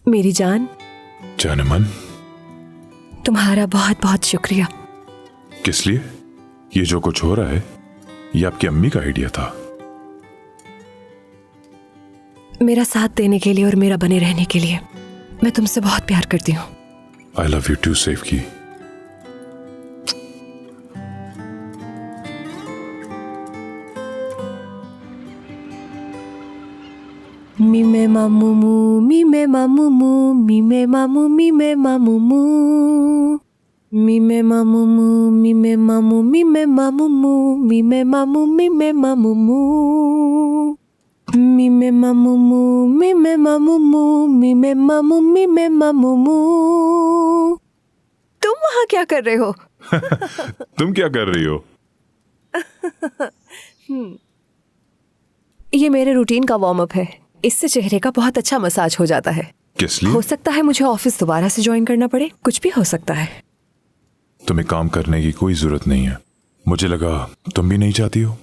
मेरी जान, जानमन, तुम्हारा बहुत बहुत शुक्रिया। किस लिए? ये जो कुछ हो रहा है ये आपकी अम्मी का आइडिया था? मेरा साथ देने के लिए और मेरा बने रहने के लिए। मैं तुमसे बहुत प्यार करती हूँ। आई लव यू टू सेवकी। मीमे मामूमू, मीमे मामूमू, मीमे मामू, मीमे मामूमू, मीमे मामूमू, मीमे मामू, मीमे मामूमू, मीमे मामू, मीमे मामूमू, मीमे मामूमू, मीमे मामूमू, मीमे मामू, मीमे मामूमू। तुम वहाँ क्या कर रहे हो? तुम क्या कर रही हो? ये मेरे रूटीन का वार्म अप है। इससे चेहरे का बहुत अच्छा मसाज हो जाता है। किस लिए? हो सकता है मुझे ऑफिस दोबारा से ज्वाइन करना पड़े, कुछ भी हो सकता है। तुम्हें काम करने की कोई जरूरत नहीं है। मुझे लगा तुम भी नहीं चाहती हो।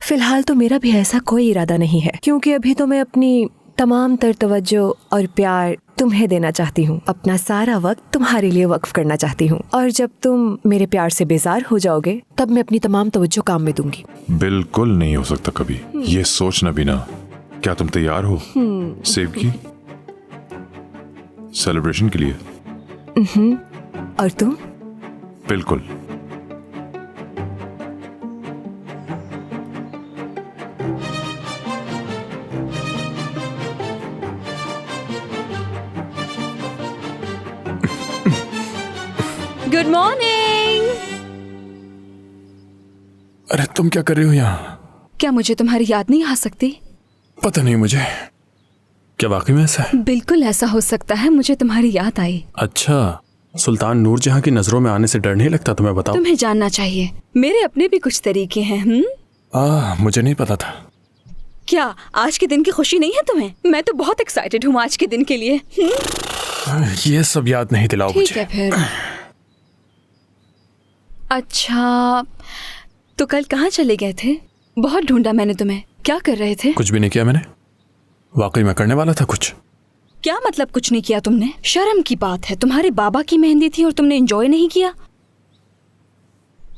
फिलहाल तो मेरा भी ऐसा कोई इरादा नहीं है, क्योंकि अभी तो मैं अपनी तमाम तर तवज्जो और प्यार तुम्हें देना चाहती हूँ। अपना सारा वक्त तुम्हारे लिए वक्फ करना चाहती हूँ, और जब तुम मेरे प्यार से बेजार हो जाओगे तब मैं अपनी तमाम तवज्जो काम में दूंगी। बिल्कुल नहीं हो सकता कभी। ये सोचना भी ना। क्या तुम तैयार हो सेवकी, सेलिब्रेशन के लिए? और तुम? बिल्कुल। Good morning. अरे तुम क्या कर रही हो यहाँ? क्या मुझे तुम्हारी याद नहीं आ सकती? पता नहीं मुझे। क्या वाकई में ऐसा है? बिल्कुल ऐसा हो सकता है, मुझे तुम्हारी याद आई। अच्छा, सुल्तान नूरजहां की नजरों में आने से डर नहीं लगता तुम्हें? बताओ। तुम्हें जानना चाहिए, मेरे अपने भी कुछ तरीके हैं। मुझे नहीं पता था। क्या आज के दिन की खुशी नहीं है तुम्हें? मैं तो बहुत एक्साइटेड हूँ आज के दिन के लिए। ये सब याद नहीं दिलाओ मुझे। ठीक है फिर। अच्छा, तो कल कहाँ चले गए थे? बहुत ढूंढा मैंने तुम्हें। क्या कर रहे थे? कुछ भी नहीं किया मैंने। वाकई मैं करने वाला था कुछ। क्या मतलब कुछ नहीं किया तुमने? शर्म की बात है, तुम्हारे बाबा की मेहंदी थी और तुमने एंजॉय नहीं किया।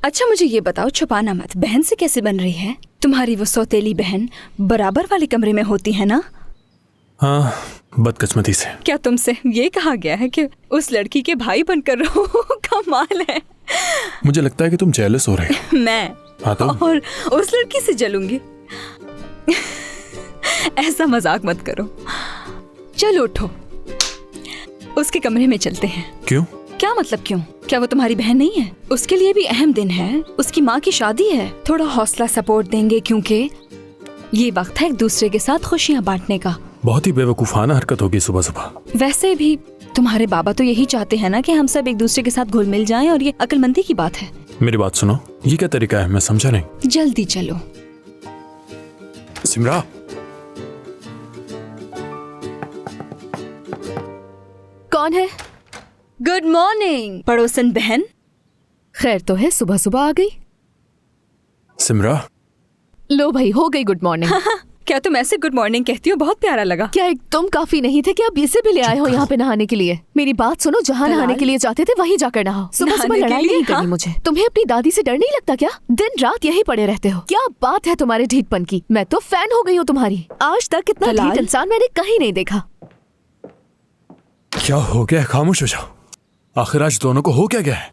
अच्छा मुझे ये बताओ, छुपाना मत, बहन से कैसे बन रही है? तुम्हारी वो सौतेली बहन बराबर वाले कमरे में होती है ना? हाँ, बदकिस्मती से। क्या तुमसे ये कहा गया है कि उस लड़की के भाई बनकर रहो? कमाल है। मुझे लगता है कि तुम जेलस हो रहे हो। मैं? हाँ तो? और उस लड़की से जलूंगी? ऐसा मजाक मत करो। चलो उठो, उसके कमरे में चलते हैं। क्यों? क्या मतलब क्यों? क्या वो तुम्हारी बहन नहीं है? उसके लिए भी अहम दिन है, उसकी माँ की शादी है। थोड़ा हौसला सपोर्ट देंगे, क्योंकि ये वक्त है एक दूसरे के साथ खुशियाँ बांटने का। बहुत ही बेवकूफाना हरकत होगी सुबह सुबह। वैसे भी तुम्हारे बाबा तो यही चाहते हैं ना कि हम सब एक दूसरे के साथ घुल मिल जाएं, और ये अक्लमंदी की बात है। मेरी बात सुनो, ये क्या तरीका है? मैं समझा नहीं। जल्दी चलो। सिमरा, कौन है? गुड मॉर्निंग पड़ोसन बहन। खैर तो है, सुबह सुबह आ गई। सिमरा। लो भाई, हो गई गुड मॉर्निंग। क्या तुम ऐसे गुड मॉर्निंग कहती हो? बहुत प्यारा लगा। क्या एक तुम काफी नहीं थे कि आप इसे भी ले आए हो यहाँ पे नहाने के लिए? मेरी बात सुनो, जहाँ नहाने के लिए जाते थे वहीं जाकर नहाओ। सुबह सुबह लड़ाई नहीं करनी मुझे। तुम्हें अपनी दादी से डर नहीं लगता क्या? दिन रात यही पड़े रहते हो। क्या बात है तुम्हारे ढीठपन की? मैं तो फैन हो गई हूँ तुम्हारी। आज तक इतना ढीठ इंसान मैंने कहीं नहीं देखा। क्या हो गया? खामोश हो जाओ। आखिर आज दोनों को हो क्या गया है?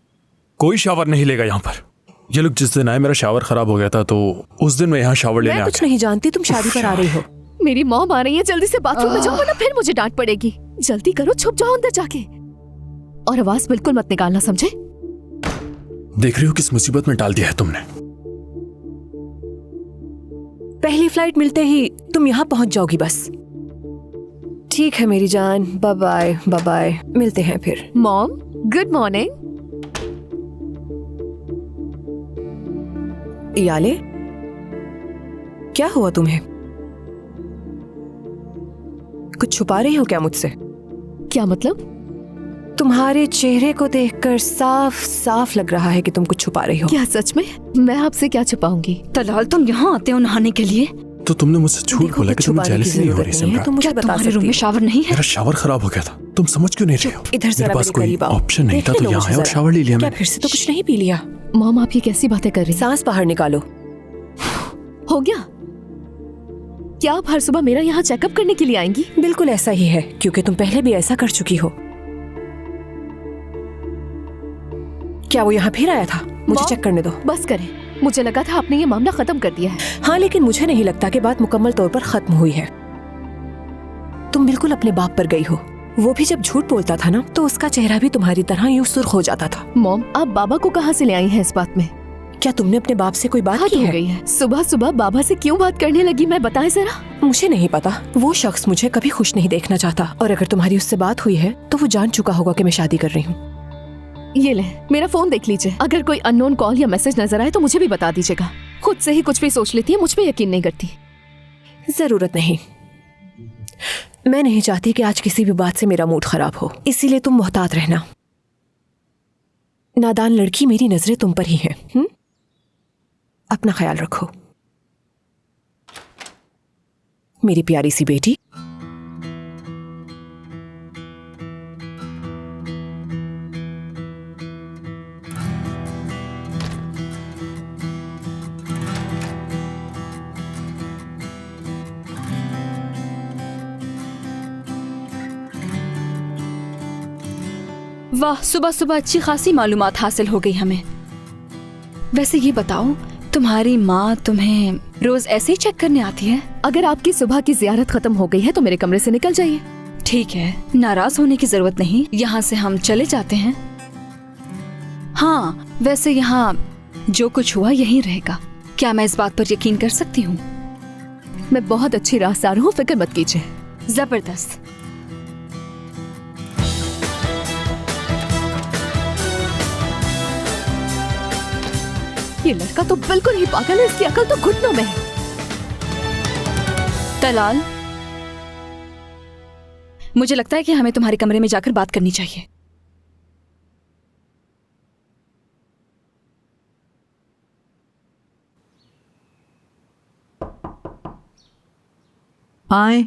कोई शावर नहीं लेगा यहाँ पर। ये लोग जिस दिन आए मेरा शावर खराब हो गया था, तो उस दिन मैं यहाँ शावर लेने आ गया। मैं कुछ नहीं जानती, तुम शादी पर आ रही हो। मेरी मॉम आ रही है, जल्दी से बाथरूम में जाओ वरना फिर मुझे डांट पड़ेगी। जल्दी करो, छुप जाओ अंदर जाके, और आवाज बिल्कुल मत निकालना, समझे? देख रही हो किस मुसीबत में डाल दिया है तुमने। पहली फ्लाइट मिलते ही तुम यहाँ पहुंच जाओगी बस। ठीक है मेरी जान, बाय बाय बाय बाय, मिलते हैं फिर। Mom, good morning. याले, क्या हुआ तुम्हें? कुछ छुपा रही हो क्या मुझसे? क्या मतलब? तुम्हारे चेहरे को देखकर साफ साफ लग रहा है कि तुम कुछ छुपा रही हो। क्या सच में? मैं आपसे क्या छुपाऊंगी? तलाल, तुम यहाँ आते हो नहाने के लिए? तो तुमने मुझसे झूठ देखो, बोला कुछ कि तुम्हें छुपाने की जेलसी नहीं हो जरूरत रही नहीं है, सिमरन। तुम मुझे क्या बता तुम्हारे रूम सकती में हो। शावर नहीं है? मेरा शावर खराब हो गया था, तुम समझ क्यों नहीं रहे हो? इधर मेरे जरा पास मेरे कोई करीब आओ। ऑप्शन नहीं था देखने तो लो यहाँ मुझे आया और जरा। शावर ले लिया क्या मैंने। फिर से तो कुछ नहीं पी लिया? मॉम आप ये कैसी बातें कर रही हैं? सांस बाहर निकालो। हो गया? क्या आप हर सुबह मेरा यहाँ चेकअप करने के लिए आएंगी? बिल्कुल ऐसा ही है, क्योंकि तुम पहले भी ऐसा कर चुकी हो। क्या वो यहाँ फिर आया था? मुझे मॉम, चेक करने दो। बस करें, मुझे लगा था आपने ये मामला खत्म कर दिया है। हाँ, लेकिन मुझे नहीं लगता कि बात मुकम्मल तौर पर खत्म हुई है। तुम बिल्कुल अपने बाप पर गई हो। वो भी जब झूठ बोलता था ना, तो उसका चेहरा भी तुम्हारी तरह यूं सुर्ख हो जाता था। मॉम, आप बाबा को कहाँ से ले आई हैं इस बात में? क्या तुमने अपने बाप से कोई बात हद की हो है? गई है। सुबह सुबह बाबा से क्यों बात करने लगी, मैं बताएं जरा। मुझे नहीं पता। वो शख्स मुझे कभी खुश नहीं देखना चाहता, और अगर तुम्हारी उससे बात हुई है तो वो जान चुका होगा कि मैं शादी कर रही हूँ। ये ले, मेरा फोन देख लीजिए। अगर कोई अननोन कॉल या मैसेज नजर आए तो मुझे भी बता दीजिएगा। खुद से ही कुछ भी सोच लेती है, मुझ पे यकीन नहीं करती। जरूरत नहीं। मैं नहीं चाहती कि आज किसी भी बात से मेरा मूड खराब हो, इसीलिए तुम मोहतात रहना। नादान लड़की, मेरी नजरें तुम पर ही हैं। अपना ख्याल रखो मेरी प्यारी सी बेटी। वाह, सुबह सुबह अच्छी खासी मालूमात हासिल हो गई हमें। वैसे ये बताओ, तुम्हारी माँ तुम्हें रोज ऐसे ही चेक करने आती है? अगर आपकी सुबह की जियारत खत्म हो गई है तो मेरे कमरे से निकल जाइए। ठीक है, नाराज होने की जरूरत नहीं, यहाँ से हम चले जाते हैं। हाँ, वैसे यहाँ जो कुछ हुआ यही रहेगा। क्या मैं इस बात पर यकीन कर सकती हूँ? मैं बहुत अच्छी राहसार हूँ, फिक्र मत कीजिए। जबरदस्त। ये लड़का तो बिल्कुल ही पागल है, इसकी अकल तो घुटनों में है। तलाल, मुझे लगता है कि हमें तुम्हारे कमरे में जाकर बात करनी चाहिए। आए।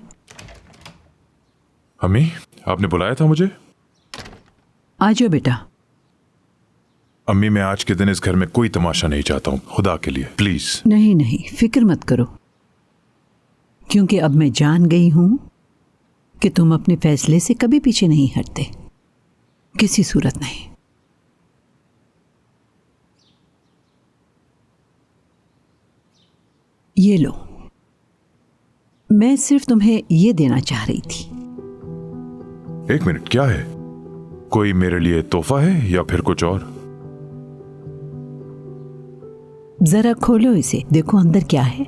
अम्मी, आपने बुलाया था मुझे? आ जाओ बेटा। अम्मी, मैं आज के दिन इस घर में कोई तमाशा नहीं चाहता हूँ, खुदा के लिए प्लीज। नहीं नहीं, फिक्र मत करो, क्योंकि अब मैं जान गई हूं कि तुम अपने फैसले से कभी पीछे नहीं हटते, किसी सूरत नहीं। ये लो, मैं सिर्फ तुम्हें ये देना चाह रही थी। एक मिनट, क्या है? कोई मेरे लिए तोहफा है या फिर कुछ और? जरा खोलो इसे, देखो अंदर क्या है।